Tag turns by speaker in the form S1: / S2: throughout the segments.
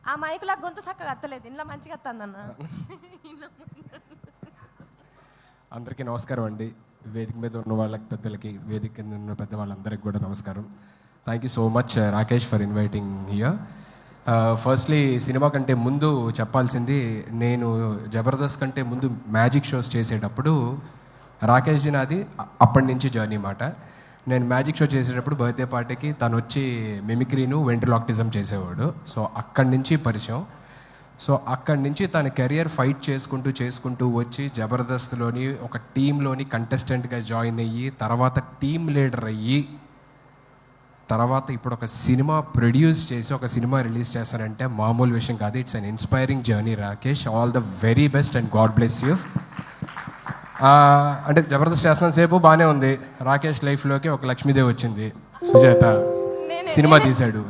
S1: ఆ మైకులా గొంతు చక్కగా అత్తలేదు, ఇంట్లో మంచిగా అత్తందన్న.
S2: అందరికీ నమస్కారం అండి. వేదిక మీద ఉన్న వాళ్ళకి, పెద్దలకి, వేదిక కింద ఉన్న పెద్ద వాళ్ళందరికీ కూడా నమస్కారం. Thank you so much Rakesh for inviting here. Firstly cinema కంటే ముందు చెప్పాల్సింది, నేను జబర్దస్త్ కంటే ముందు మ్యాజిక్ షోస్ చేసేటప్పుడు రాకేష్ జీ నాది అప్పటి నుంచి జర్నీ మాట. నేను మ్యాజిక్ షో చేసేటప్పుడు బర్త్డే పార్టీకి తను వచ్చి మిమిక్రీను వెంట్రలాక్టిజం చేసేవాడు. సో అక్కడి నుంచి పరిచయం. సో అక్కడి నుంచి తన కెరియర్ ఫైట్ చేసుకుంటూ వచ్చి జబర్దస్త్లోని ఒక టీంలోని కంటెస్టెంట్గా జాయిన్ అయ్యి, తర్వాత టీమ్ లీడర్ అయ్యి, తర్వాత ఇప్పుడు ఒక సినిమా ప్రొడ్యూస్ చేసి ఒక సినిమా రిలీజ్ చేస్తానంటే మామూలు విషయం కాదు. It's an inspiring journey Rakesh. All the very best and God bless you. అంటే జబర్దస్త్ చేస్తున్న సేపు బాగానే ఉంది. రాకేష్ లైఫ్లోకి ఒక లక్ష్మీదేవి వచ్చింది, సుజాత సినిమా తీశాడు.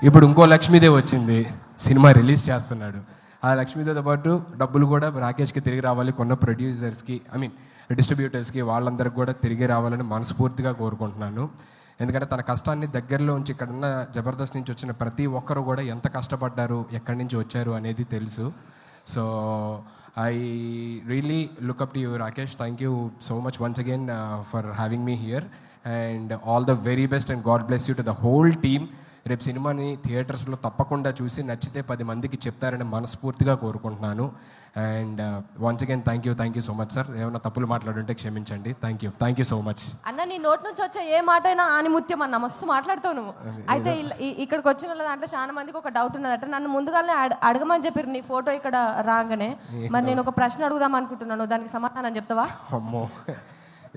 S2: ఇప్పుడు ఇంకో లక్ష్మీదేవి వచ్చింది, సినిమా రిలీజ్ చేస్తున్నాడు. ఆ లక్ష్మీదేవితో పాటు డబ్బులు కూడా రాకేష్కి తిరిగి రావాలి, కొన్న ప్రొడ్యూసర్స్కి, డిస్ట్రిబ్యూటర్స్కి, వాళ్ళందరికీ కూడా తిరిగి రావాలని మనస్ఫూర్తిగా కోరుకుంటున్నాను. ఎందుకంటే తన కష్టాన్ని దగ్గరలో ఉంచి ఇక్కడున్న జబర్దస్త్ నుంచి వచ్చిన ప్రతి ఒక్కరు కూడా ఎంత కష్టపడ్డారు, ఎక్కడి నుంచి వచ్చారు అనేది తెలుసు. So I really look up to you, Rakesh. Thank you so much once again for having me here, and all the very best and God bless you to the whole team. రేపు సినిమాని థియేటర్స్లో తప్పకుండా చూసి నచ్చితే 10 మందికి చెప్తారని మనస్ఫూర్తిగా కోరుకుంటున్నాను. And once again thank you so much sir. ఏమైనా తప్పులు మాట్లాడుంటే క్షమించండి. థ్యాంక్ యూ సో మచ్
S1: అన్న. నీ నోటి నుంచి వచ్చే ఏ మాట అయినా ఆనిముత్యం అన్న, మస్తు మాట్లాడుతావు నువ్వు. అయితే ఇక్కడికి వచ్చిన వాళ్ళ దాంట్లో చాలా మందికి ఒక డౌట్ ఉన్నదట. నన్ను ముందుగానే అడగమని చెప్పారు నీ ఫోటో ఇక్కడ రాగానే. మరి నేను ఒక ప్రశ్న అడుగుదాం అనుకుంటున్నాను, దానికి సమాధానం చెప్తావా?
S2: అమ్మో,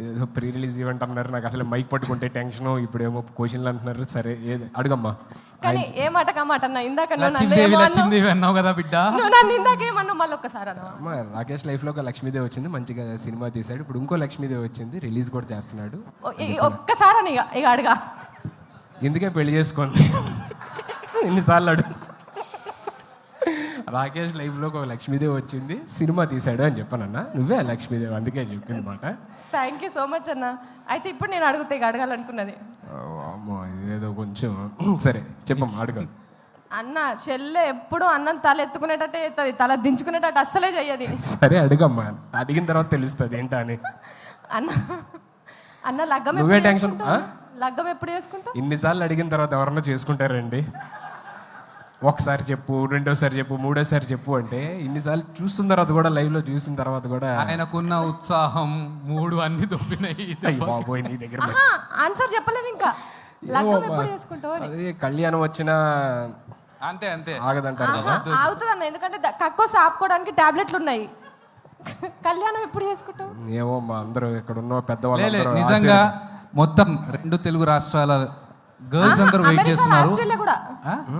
S2: ఏదో ప్రీ రిలీజ్ ఈవెంట్ అన్నారు, నాకు అసలు మైక్ పట్టుకుంటే టెన్షన్, ఇప్పుడు ఏమో క్వశ్చన్లు అంటున్నారు. సరే అడుగమ్మా.
S1: కానీ ఏ మాట కమాట అన్న, ఇందాక
S3: అన్నావు కదా బిడ్డ,
S1: నన్ను ఇందాకేమన్నా మళ్ళీ ఒక్కసారి అన్న.
S2: రాకేష్ లైఫ్ లో ఒక లక్ష్మీదేవి వచ్చింది, మంచిగా సినిమా తీశాడు. ఇప్పుడు ఇంకో లక్ష్మీదేవి వచ్చింది, రిలీజ్ కూడా చేస్తున్నాడు.
S1: ఒక్కసారి అని ఇక అడగా,
S2: ఎందుకే పెళ్లి చేసుకోండి ఎన్నిసార్లు అడుగు. రాకేష్ లైఫ్లో ఒక లక్ష్మీదేవి వచ్చింది, సినిమా తీశాడు అని చెప్పానన్నా. నువ్వే లక్ష్మీదేవి, అందుకే చెప్పింది మాట.
S1: థ్యాంక్ యూ సో మచ్ అన్న. అయితే ఇప్పుడు నేను అడుగుతా, ఇక అడగాలనుకున్నది.
S2: అమ్మో, ఇదేదో కొంచెం సరే చెప్పమ్మా, అడగదు.
S1: అన్న చెల్లె ఎప్పుడు అన్నం తల ఎత్తుకునేటట్టే ఎత్తది, తల దించుకునేటట్టు అస్సలే చెయ్యది.
S2: సరే అడగమ్మా, అడిగిన తర్వాత తెలుస్తుంది ఏంటా అని.
S1: అన్న లగ్గం
S2: నువ్వే టెన్షన్.
S1: లగ్గం ఎప్పుడు చేసుకుంటావు?
S2: ఇన్నిసార్లు అడిగిన తర్వాత ఎవరన్నా చేసుకుంటారండి? ఒకసారి చెప్పు, రెండోసారి చెప్పు, మూడోసారి చెప్పు అంటే ఇన్నిసార్లు చూస్తున్న తర్వాత కూడా, లైవ్ లో చూసిన తర్వాత కూడా
S3: ఆయనకున్న ఉత్సాహం మూడు అన్ని దొబ్బినాయి.
S2: బాబోయ్, నీ దగ్గర
S1: ఆన్సర్ చెప్పలేదు ఇంకా. లగ్గం ఎప్పుడు చేసుకుంటావు?
S2: అదే కళ్యాణం వచ్చినా
S3: అంతే
S2: ఆగదంటారు కదా.
S1: ఆగుతుంది అన్న, ఎందుకంటే కక్కోసి ఆపుకోవడానికి టాబ్లెట్లు ఉన్నాయి. కళ్యాణం ఎప్పుడు చేసుకుంటావు?
S2: ఏమో మా అందరూ ఇక్కడ ఉన్న పెద్దవాళ్ళు
S3: నిజంగా మొత్తం 2 తెలుగు రాష్ట్రాల గర్ల్స్ అందరూ వెయిట్ చేస్తున్నారు.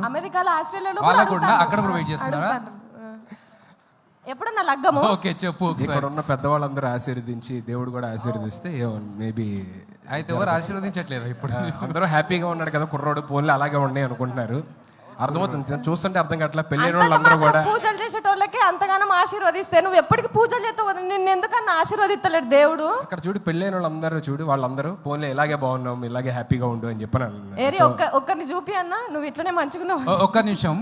S1: అమెరికాలో, ఆస్ట్రేలియాలో
S3: కూడా అక్కడ కూడా వెయిట్ చేస్తున్నారా?
S1: ఎప్పుడన్నా లగ్గము?
S3: ఓకే చెప్పు.
S2: ఇక్కడ ఉన్న పెద్దవాళ్ళందరూ ఆశీర్వదించి, దేవుడు కూడా ఆశీర్వదిస్తే మేబీ.
S3: అయితే ఎవరు ఆశీర్వదించట్లేదు ఇప్పుడు?
S2: అందరూ హ్యాపీగా ఉన్నాడు కదా కుర్రోడు, పోన్లు అలాగే ఉన్నాయి అనుకుంటున్నారు. అర్థమవుతుంది, చూస్తుంటే అర్థం కావట్లేదు. పెళ్ళైన వాళ్ళందరూ కూడా
S1: పూజలు చేసేటోళ్ళకి అంతగానం ఆశీర్వదిస్తే నువ్వు ఎప్పటికి పూజలు చేస్తావు, నిన్ను ఎందుకన్నా ఆశీర్వదిస్తలేడు దేవుడు?
S2: అక్కడ చూడు, పెళ్ళైన వాళ్ళందరూ చూడు, వాళ్ళందరూ పోన్లే ఇలాగే బాగున్నాం, ఇలాగే హ్యాపీగా ఉండు అని చెప్పాను.
S1: ఒక్కరిని చూపి అన్న, నువ్వు ఇట్లనే మంచిగున్నావు.
S3: ఒక్క నిమిషం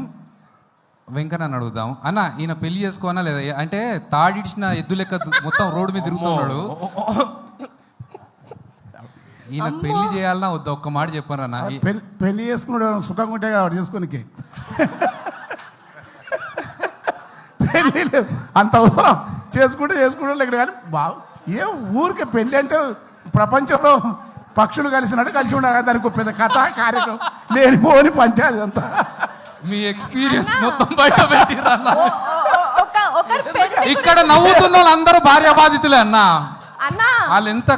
S3: వెంకన్న అడుగుదాం. అన్న ఈయన పెళ్లి చేసుకోనా లేదా? అంటే తాడిడిచిన ఎద్దు లెక్క మొత్తం రోడ్డు మీద తిరుగుతున్నాడు. ఈయన పెళ్లి చేయాలన్నా వద్దా? ఒక్క మాట చెప్పాను అన్న.
S4: పెళ్లి చేసుకున్నాడు సుఖంగా ఉంటే కదా చేసుకోనికి. పెళ్ళి అంత అవసరం, చేసుకుంటే ఇక్కడ కానీ ఏ ఊరికే పెళ్ళి అంటే ప్రపంచంలో పక్షులు కలిసినట్టు కలిసి ఉండాలి. దానికి పెద్ద కథ కార్యక్రమం లేనిపోని పంచాయతీ అంతా.
S3: మీ ఎక్స్పీరియన్స్ మొత్తం బయట పెట్టిరన్న. ఇక్కడ నవ్వుతున్న వాళ్ళందరూ భార్య బాధితులే అన్న. వాళ్ళు ఎంత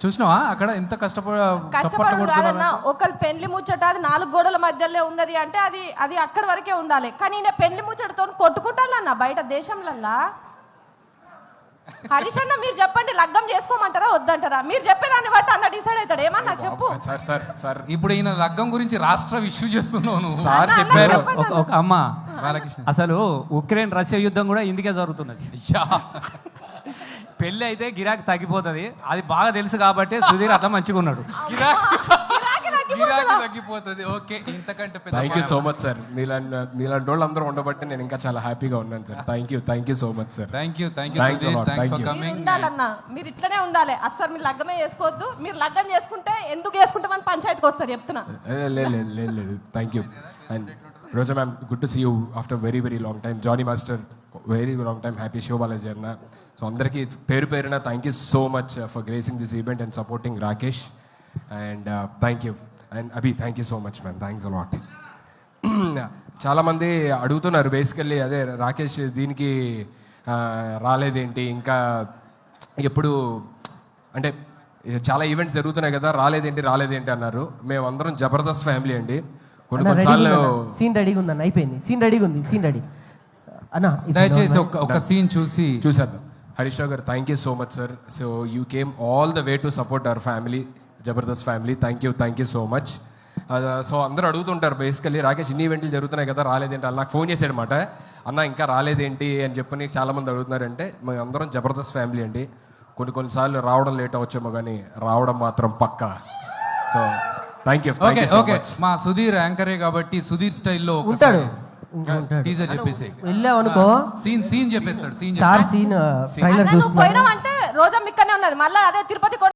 S3: చూసినావా అక్కడ ఎంత
S1: కష్టపడుతున్నారన్న. ఒకళ్ళు పెళ్లి ముచ్చట అది 4 గోడల మధ్యలో ఉన్నది అంటే అది అక్కడి వరకే ఉండాలి. కానీ నేను పెళ్లి ముచ్చటతో కొట్టుకుంటానన్న బయట దేశంలల్లా. హరీష్ అన్న మీరు చెప్పండి, లగ్గం చేసుకోమంటారా వద్దంటారా? మీరు చెప్పేదాన్ని బట్టి అన్న డిసైడ్ అవుతాడు. ఏమన్నా చెప్పు.
S3: ఇప్పుడు ఈయన లగ్గం గురించి రాష్ట్ర ఇష్యూ చేస్తున్నావు
S5: సార్ చెప్పారు. అమ్మ అసలు ఉక్రెయిన్ రష్యా యుద్ధం కూడా ఇందుకే జరుగుతున్నది. పెళ్ళి అయితే గిరాకీ తగ్గిపోతుంది, అది బాగా తెలుసు కాబట్టి సుధీర్ అట్లా మంచిగా ఉన్నాడు.
S3: గిరాకీ తగ్గిపోతుంది. ఓకే, ఇంతకంటే పెద్ద
S2: thank you so much sir. మీలాంటి వాళ్ళు అందరూ ఉండబట్టి నేను ఇంకా చాలా హ్యాపీగా ఉన్నాను sir. Thank you so much sir.
S3: Thank you
S2: Thanks a lot.
S3: Thanks
S2: Thank
S3: for
S2: you.
S1: మీరు
S3: కమింగ్.
S1: ఉండాలన్నా, మీరు ఇట్లనే ఉండాలి. అస్సలు మీరు లగ్గమే చేసుకోవద్దు. మీరు లగ్గం చేసుకుంటే ఎందుకు చేసుకుంటామని పంచాయతీకి వస్తారు చెప్తున్నా.
S2: లేదు thank you. And Roja ma'am, good to see you after very long time. Jani master, very long time. Happy show Balaji అన్న. సో అందరికీ పేరున thank you so much for gracing this event and supporting Rakesh. And thank you. And Abhi, thank you so much ma'am. Thanks a lot. చాలామంది అడుగుతున్నారు basically, అదే రాకేష్ దీనికి రాలేదేంటి, ఇంకా ఎప్పుడు అంటే చాలా ఈవెంట్స్ జరుగుతున్నాయి కదా, రాలేదేంటి అన్నారు. మేమందరం జబర్దస్త్ ఫ్యామిలీ అండి. కొన్నిసార్లు
S6: సీన్ రెడీగా ఉందన్న, అయిపోయింది. సీన్ రెడీ అన్న.
S3: దయచేసి ఒక సీన్ చూసి
S2: చూసేద్దాం. హరీష్ రావు గారు, thank you so much sir. So you came all the way to support our family, Jabardasth family. Thank you so much. So అందరూ అడుగుతుంటారు బేసికల్లీ, రాకేష్ ఇన్ని ఈవెంట్లు జరుగుతున్నాయి కదా, రాలేదేంటి అని. నాకు ఫోన్ చేశాడనమాట, అన్న ఇంకా రాలేదేంటి అని చెప్పని చాలామంది అడుగుతున్నారంటే, మేము అందరం జబర్దస్త్ ఫ్యామిలీ అండి. కొన్నిసార్లు రావడం లేట్ అవచ్చేమో కానీ రావడం మాత్రం పక్కా. So thank you.
S3: ఓకే, మా సుధీర్ యాంకరే కాబట్టి సుధీర్ స్టైల్లో
S6: ఉంటాడు.
S3: టీజర్ చెప్పేసి
S6: వెళ్ళావనుకో
S3: సీన్ చెప్పేస్తాడు.
S6: సార్ సీన్ ట్రైలర్
S1: అన్న, నువ్వు
S6: చూస్తున్నా.
S1: పోయినావంటే రోజా మిక్కనే ఉన్నది. మళ్ళీ అదే తిరుపతి